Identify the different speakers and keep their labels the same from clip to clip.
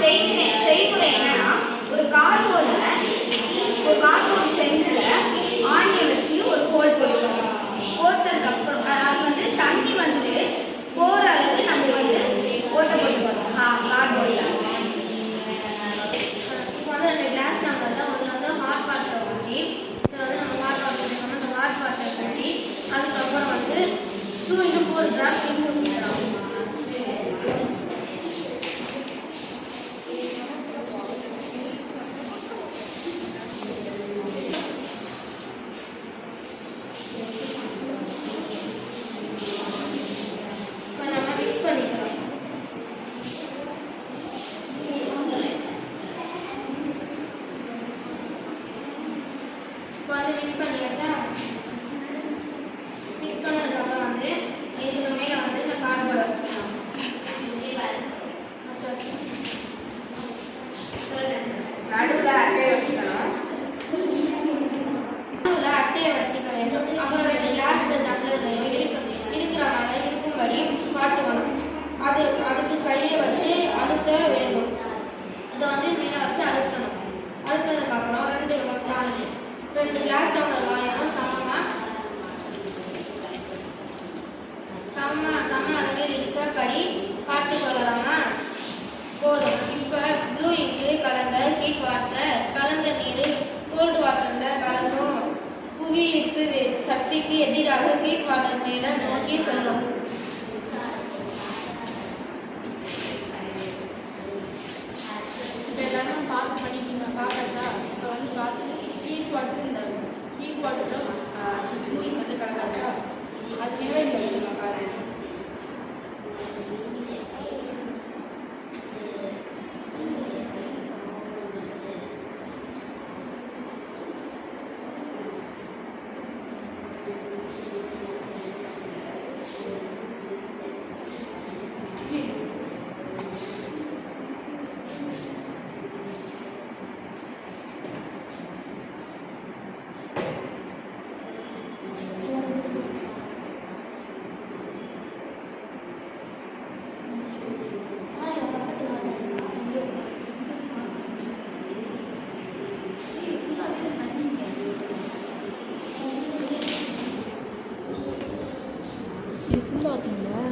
Speaker 1: செய்முறை என்னன்னா, ஒரு கார்ட்போர்ட் சென்டர்ல ஆணியை வச்சு ஒரு ஹோல் போடுவோம். போட்டதுக்கு அப்புறம் அது வந்து தண்ணி வந்து போற அளவு நம்ம வந்து ஓட்ட போட்டுக்கணும் கார்ட்போர்ட்ல.
Speaker 2: இப்போ வந்து 2 கிளாஸ் டம்ளர்ல ஒன்று வந்து ஹாட் வாட்டர் ஊற்றி, இதில் வந்து நம்ம ஹாட் வாட்டர் அந்த ஹாட் வாட்டர் ஊற்றி, அதுக்கப்புறம் வந்து 2 into 4 drops இங்கு ஊற்றிக்கிறோம். வந்து மிக்ஸ் பண்ணியாச்சா? மிக்ஸ் பண்ணதுக்கப்புறம் வந்து இதுக்கு மேலே வந்து இந்த கார்ட்போர்டை வச்சுக்கலாம்.
Speaker 1: நடுவில் அட்டையை வச்சுக்கணும்.
Speaker 2: நடுவில் அட்டையை வச்சுக்க வேண்டும். அப்புறம் 2 கிளாஸ் டம்ளர்லையும் இருக்கிற மாதிரி இருக்கும்படி காட்டுக்கணும். அதுக்கு கையை வச்சு அழுத்த வேண்டும். இதை வந்து மேலே வச்சு அழுத்தணும். அழுத்ததுக்கப்புறம் 2 கிளாஸ் டம்ளர் வாயும் சம அளவில் இருக்கப்படி பார்த்து கொள்ளலாமா? போதும். இப்போ ப்ளூ இங்கு கலந்த ஹீட் வாட்டர் கலந்த நீரில் கோல்டு வாட்டரில் கலந்தும் புவி ஈர்ப்பு சக்திக்கு எதிராக ஹீட் வாட்டர் மேலே நோக்கி செல்லும்.
Speaker 3: இப்போ எல்லாரும் பார்த்து பண்ணிக்கிங்க. பார்த்தாச்சா? இப்போ வந்து பார்த்துட்டு ஹீட் வாட்டர் இந்த ஹீட் வாட்டரில் ப்ளூயிங் வந்து கலந்தாச்சா? அது மேலே இந்த விஷயம் பாரு.
Speaker 4: இது ஃபுல்லாக இருக்குங்களா?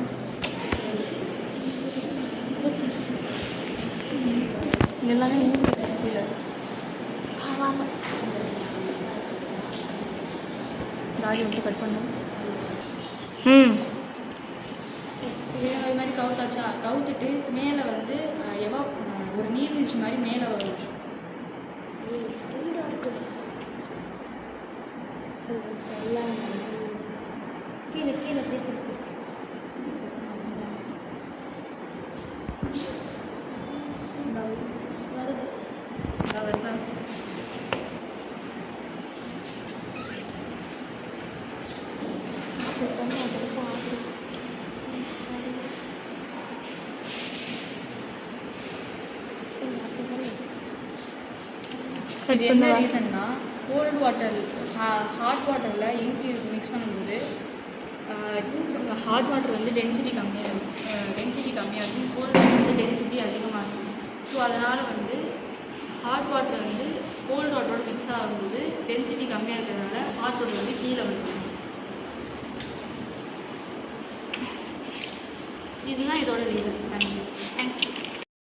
Speaker 4: எல்லாமே மூணு கீழே தாடி வச்சு கட் பண்ணோம்.
Speaker 3: இதே மாதிரி கவுத்தாச்சா? கவுத்துட்டு மேலே வந்து ஒரு நீர்வீழ்ச்சி மாதிரி மேலே வரும்.
Speaker 2: கீழே அப்படியே திருப்பி
Speaker 3: வருதா? இது என்ன ரீசன்னா, கோல்டு வாட்டர் ஹாட் வாட்டரில் இங்கு மிக்ஸ் பண்ணும்போது ஹாட் வாட்டர் வந்து டென்சிட்டி கம்மியாக இருக்கும். கோல்டு வாட்டர் வந்து டென்சிட்டி அதிகமாக இருக்கும். ஸோ அதனால் வந்து ஹாட் வாட்டர் வந்து கோல்டு வாட்டரோட மிக்ஸ் ஆகும்போது டென்சிட்டி கம்மியாக இருக்கிறதுனால ஹாட் வாட்டர் வந்து கீழே வந்துடும். இதுதான் இதோட ரீசன். தேங்க்யூ.